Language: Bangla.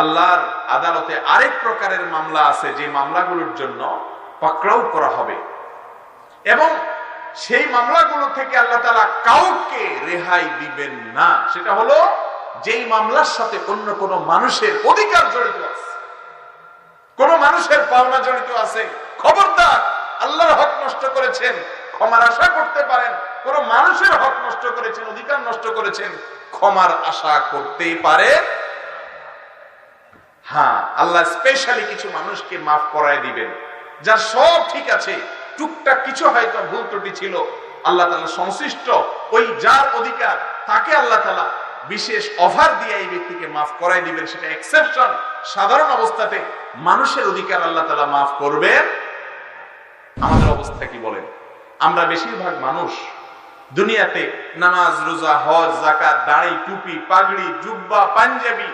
আল্লাহর আদালতে আরেক প্রকারের মামলা আছে, যে মামলাগুলোর জন্য পাকড়াও করা হবে, এবং সেই মামলাগুলো থেকে আল্লাহ তাআলা কাউকে রেহাই দিবেন না। সেটা হলো যেই মামলার সাথে অন্য কোন মানুষের অধিকার জড়িত আছে, কোন মানুষের পাওনা জড়িত আছে, খবরদার। আল্লাহর হক নষ্ট করেছেন, ক্ষমার আশা করতে পারেন। কোন মানুষের হক নষ্ট করেছেন, অধিকার নষ্ট করেছেন, ক্ষমার আশা করতেই পারেন। হ্যাঁ, আল্লাহ স্পেশালি কিছু মানুষকে মাফ করায় দিবেন, যার সব ঠিক আছে, টুকটাক কিছু হয়তো ভুল ত্রুটি ছিল, আল্লাহ তাআলা সংশ্লিষ্ট ওই যার অধিকার তাকে আল্লাহ তাআলা বিশেষ অফার দিয়ে এই ব্যক্তিকে মাফ করাই দিবেন। সেটা এক্সেপশন। সাধারণ অবস্থাতে মানুষের অধিকার আল্লাহ তাআলা মাফ করবেন। আমাদের অবস্থা কি বলেন? আমরা বেশিরভাগ মানুষ দুনিয়াতে নামাজ, রোজা, হজ, যাকাত, দাড়ি, টুপি, পাগড়ি, জুব্বা, পাঞ্জাবি